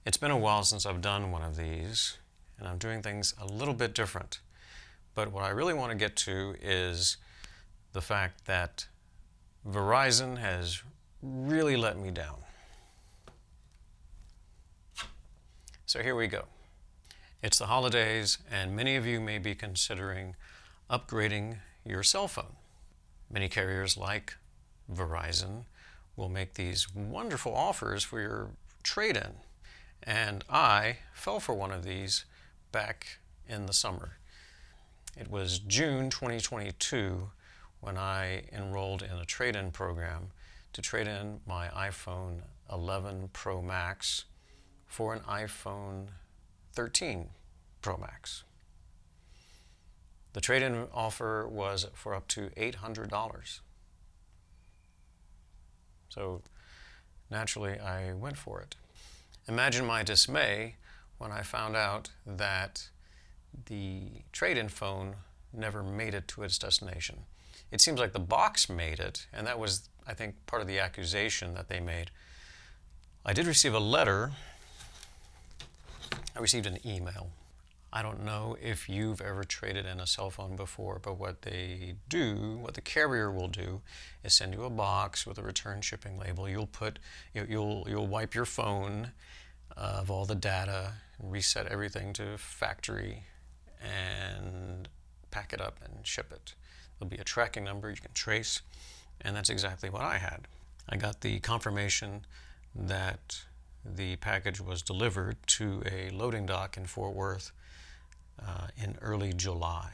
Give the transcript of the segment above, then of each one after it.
It's been a while since I've done one of these, and I'm doing things a little bit different. But what I really want to get to is the fact that Verizon has really let me down. So here we go. It's the holidays, and many of you may be considering upgrading your cell phone. Many carriers like Verizon will make these wonderful offers for your trade-in. And I fell for one of these back in the summer. It was June 2022 when I enrolled in a trade-in program to trade in my iPhone 11 Pro Max for an iPhone 13 Pro Max. The trade-in offer was for up to $800. So naturally, I went for it. Imagine my dismay when I found out that the trade-in phone never made it to its destination. It seems like the box made it, and that was, I think, part of the accusation that they made. I did receive a letter. I received an email. I don't know if you've ever traded in a cell phone before, but what they do, what the carrier will do, is send you a box with a return shipping label. You'll wipe your phone of all the data, reset everything to factory, and pack it up and ship it. There'll be a tracking number you can trace, and that's exactly what I had. I got the confirmation that the package was delivered to a loading dock in Fort Worth in early July.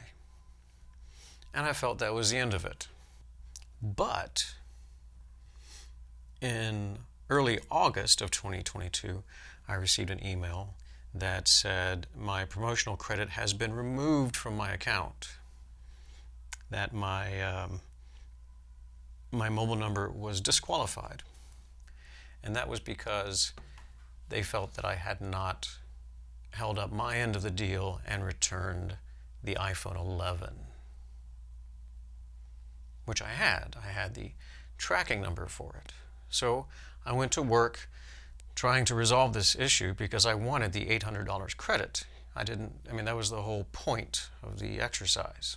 And I felt that was the end of it. But in early August of 2022, I received an email that said my promotional credit has been removed from my account, that my mobile number was disqualified. And that was because they felt that I had not held up my end of the deal and returned the iPhone 11, which I had. I had the tracking number for it. So I went to work trying to resolve this issue because I wanted the $800 credit. That was the whole point of the exercise.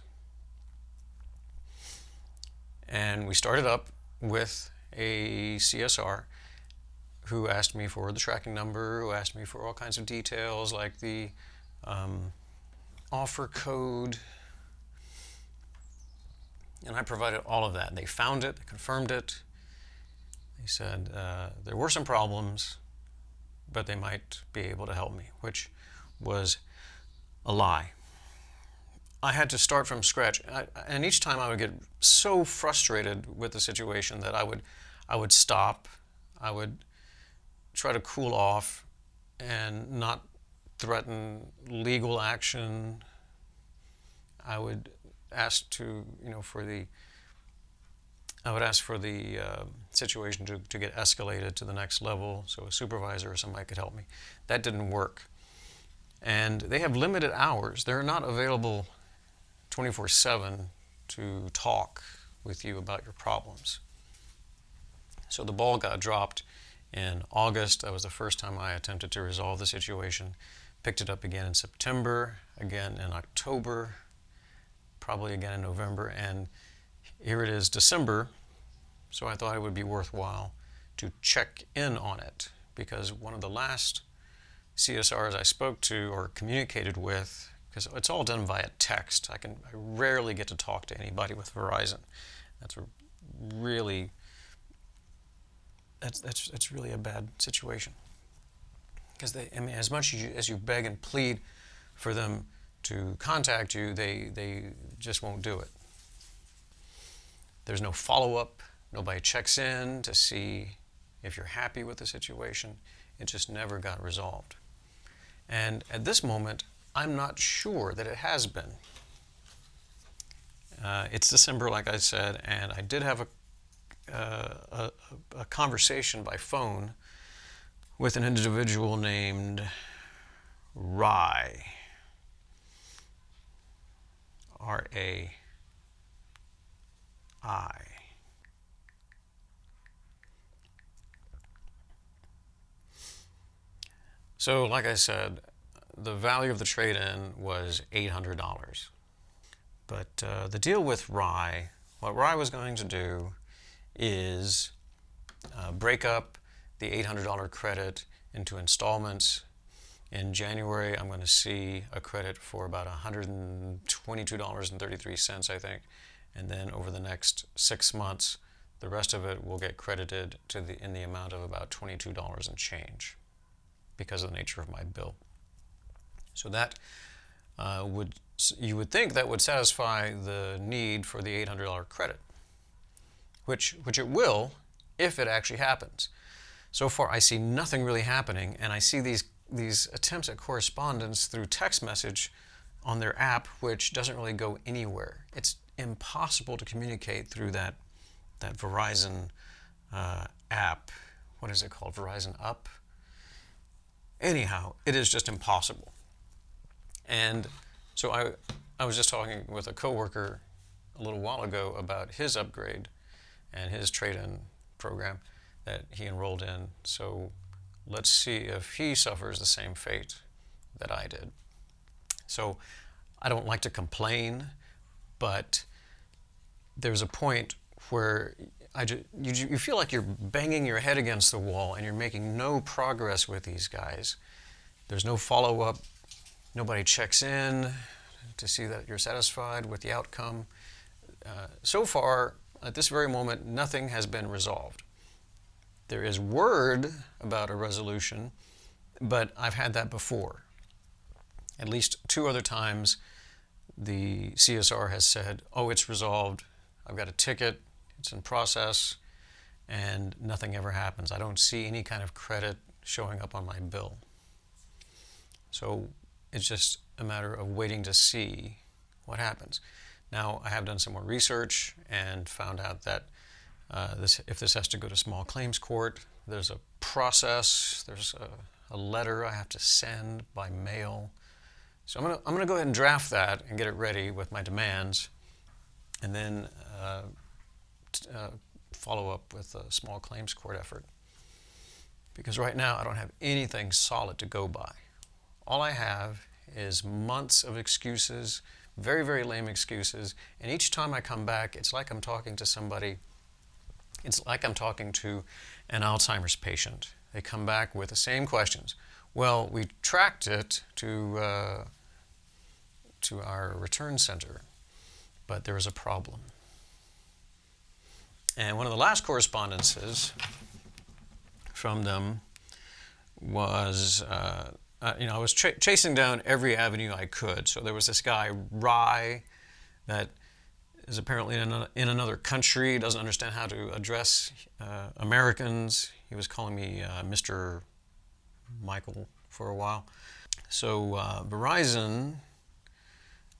And we started up with a CSR who asked me for the tracking number, who asked me for all kinds of details like the offer code. And I provided all of that. They found it, they confirmed it. They said there were some problems, but they might be able to help me, which was a lie. I had to start from scratch. And each time I would get so frustrated with the situation that I would stop. I would try to cool off and not threaten legal action. I would ask for the situation to get escalated to the next level, so a supervisor or somebody could help me. That didn't work. And they have limited hours. They're not available 24/7 to talk with you about your problems. So the ball got dropped in August. That was the first time I attempted to resolve the situation. Picked it up again in September, again in October, probably again in November, and here it is December. So I thought it would be worthwhile to check in on it, because one of the last CSRs I spoke to or communicated with, because it's all done via text. I rarely get to talk to anybody with Verizon. That's really a bad situation, because as much as you beg and plead for them to contact you, they just won't do it. There's no follow-up. Nobody checks in to see if you're happy with the situation. It just never got resolved. And at this moment, I'm not sure that it has been. It's December, like I said, and I did have a conversation by phone with an individual named Rai, R-A-I. So, like I said, the value of the trade-in was $800. But the deal with Rye, what Rye was going to do is break up the $800 credit into installments. In January, I'm going to see a credit for about $122.33, I think. And then over the next 6 months, the rest of it will get credited in the amount of about $22 and change because of the nature of my bill. So that you would think that would satisfy the need for the $800 credit, which it will if it actually happens. So far, I see nothing really happening, and I see these attempts at correspondence through text message on their app, which doesn't really go anywhere. It's impossible to communicate through that Verizon app. What is it called? Verizon Up? Anyhow, it is just impossible. And so I was just talking with a coworker a little while ago about his upgrade and his trade-in program that he enrolled in. So let's see if he suffers the same fate that I did. So I don't like to complain, but there's a point where you feel like you're banging your head against the wall and you're making no progress with these guys. There's no follow-up. Nobody checks in to see that you're satisfied with the outcome. So far, at this very moment, nothing has been resolved. There is word about a resolution, but I've had that before. At least 2 other times, the CSR has said, oh, it's resolved. I've got a ticket. It's in process, and nothing ever happens. I don't see any kind of credit showing up on my bill. So it's just a matter of waiting to see what happens. Now, I have done some more research and found out that if this has to go to small claims court, there's a process, there's a letter I have to send by mail. So I'm gonna go ahead and draft that and get it ready with my demands, and then follow up with a small claims court effort. Because right now I don't have anything solid to go by. All I have is months of excuses, very, very lame excuses, and each time I come back, it's like I'm talking to somebody. It's like I'm talking to an Alzheimer's patient. They come back with the same questions. Well, we tracked it to our return center, but there was a problem. And one of the last correspondences from them was, I was chasing down every avenue I could. So there was this guy, Rye, that is apparently in another country, doesn't understand how to address Americans. He was calling me Mr. Michael for a while. So Verizon,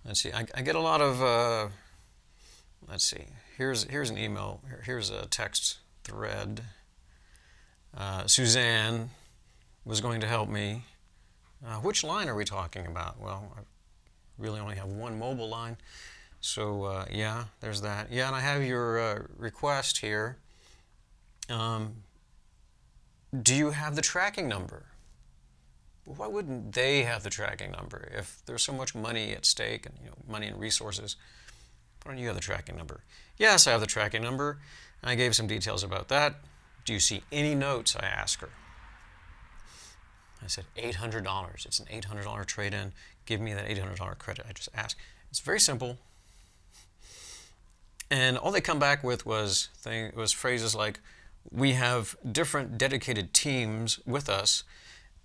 let's see, I get a lot of, let's see, here's an email, here's a text thread. Suzanne was going to help me. Which line are we talking about? Well, I really only have one mobile line. So yeah, there's that. Yeah, and I have your request here. Do you have the tracking number? Well, why wouldn't they have the tracking number? If there's so much money at stake and money and resources, why don't you have the tracking number? Yes, I have the tracking number. And I gave some details about that. Do you see any notes? I asked her. I said, $800. It's an $800 trade-in. Give me that $800 credit. I just asked. It's very simple. And all they come back with was phrases like, we have different dedicated teams with us.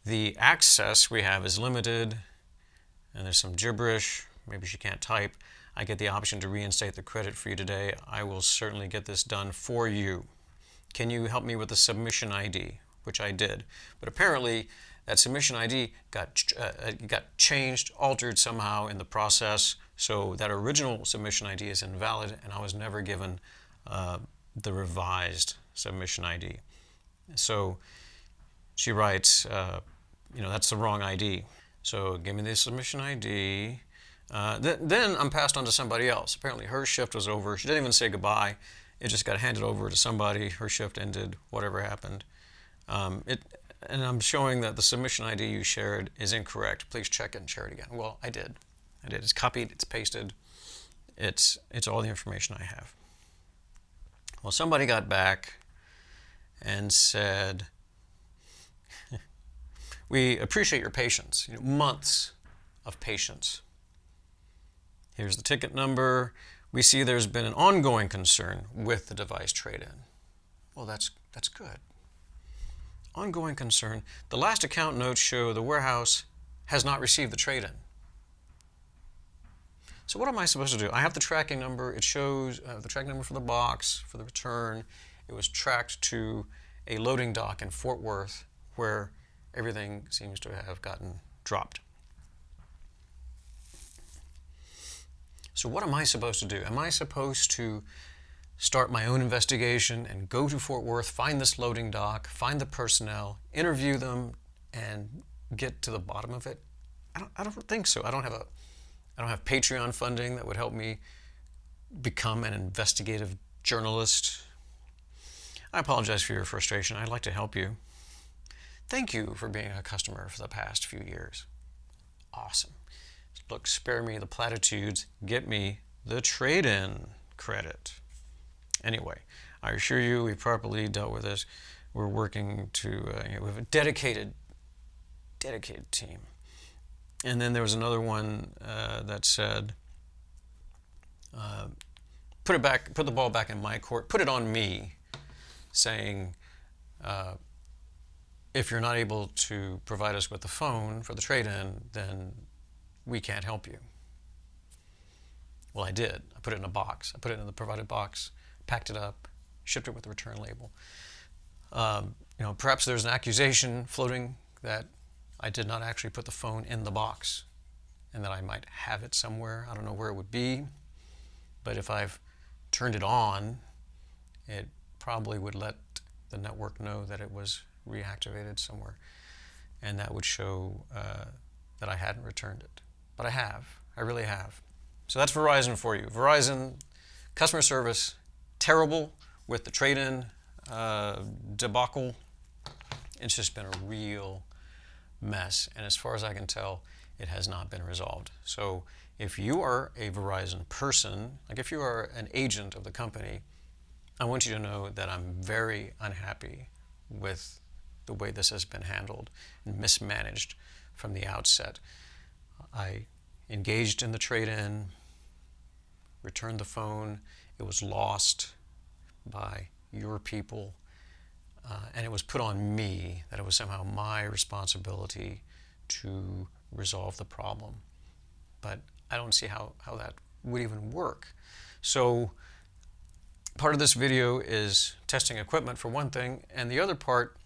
The access we have is limited. And there's some gibberish. Maybe she can't type. I get the option to reinstate the credit for you today. I will certainly get this done for you. Can you help me with the submission ID? Which I did. But apparently, that submission ID got changed, altered somehow in the process, so that original submission ID is invalid, and I was never given the revised submission ID. So she writes, that's the wrong ID. So give me the submission ID. Then I'm passed on to somebody else. Apparently her shift was over. She didn't even say goodbye. It just got handed over to somebody. Her shift ended, whatever happened. and I'm showing that the submission ID you shared is incorrect. Please check it and share it again. Well, I did. It's copied, it's pasted, it's all the information I have. Well, somebody got back and said, we appreciate your patience, months of patience. Here's the ticket number. We see there's been an ongoing concern with the device trade-in. Well, that's good. Ongoing concern. The last account notes show the warehouse has not received the trade-in. So what am I supposed to do? I have the tracking number. It shows the tracking number for the box, for the return. It was tracked to a loading dock in Fort Worth where everything seems to have gotten dropped. So what am I supposed to do? Am I supposed to start my own investigation and go to Fort Worth, find this loading dock, find the personnel, interview them, and get to the bottom of it? I don't think so. I don't have Patreon funding that would help me become an investigative journalist. I apologize for your frustration. I'd like to help you. Thank you for being a customer for the past few years. Awesome. Look, spare me the platitudes. Get me the trade-in credit. Anyway, I assure you we properly dealt with this. We're working to, we have a dedicated team. And then there was another one that said, put the ball back in my court, put it on me, saying, if you're not able to provide us with the phone for the trade-in, then we can't help you. Well, I did. I put it in a box. I put it in the provided box, packed it up, shipped it with the return label. Perhaps there's an accusation floating that I did not actually put the phone in the box and that I might have it somewhere. I don't know where it would be, but if I've turned it on, it probably would let the network know that it was reactivated somewhere, and that would show that I hadn't returned it. But I have. I really have. So that's Verizon for you. Verizon customer service, terrible with the trade-in debacle. It's just been a real mess, and as far as I can tell, it has not been resolved. So if you are a Verizon person, like if you are an agent of the company, I want you to know that I'm very unhappy with the way this has been handled and mismanaged from the outset. I engaged in the trade-in, returned the phone, it was lost by your people, and it was put on me that it was somehow my responsibility to resolve the problem. But I don't see how that would even work. So part of this video is testing equipment for one thing, and the other part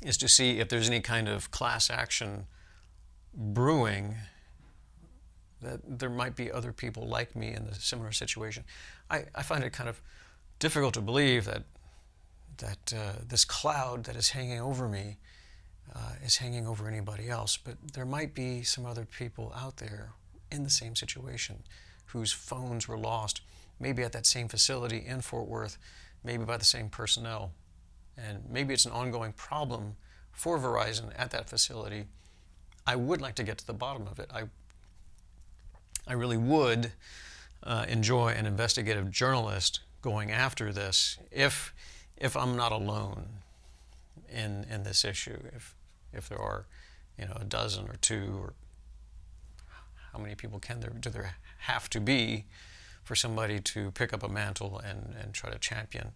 is to see if there's any kind of class action brewing, that there might be other people like me in a similar situation. I find it kind of difficult to believe that this cloud that is hanging over me is hanging over anybody else, but there might be some other people out there in the same situation whose phones were lost, maybe at that same facility in Fort Worth, maybe by the same personnel, and maybe it's an ongoing problem for Verizon at that facility. I would like to get to the bottom of it. I really would enjoy an investigative journalist going after this if I'm not alone in this issue, if there are a dozen or two, or how many people do there have to be for somebody to pick up a mantle and try to champion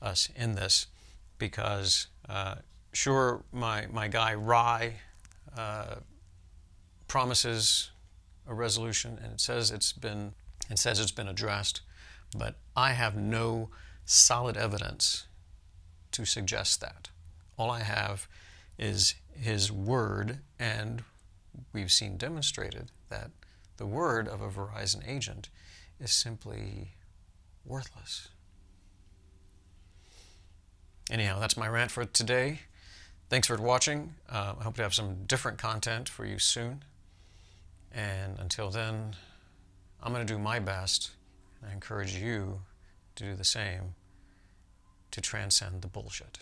us in this. Because sure, my guy Rye promises a resolution, and it says it's been addressed, but I have no solid evidence to suggest that. All I have is his word, and we've seen demonstrated that the word of a Verizon agent is simply worthless. Anyhow, that's my rant for today. Thanks for watching. I hope to have some different content for you soon. And until then, I'm going to do my best, and I encourage you to do the same to transcend the bullshit.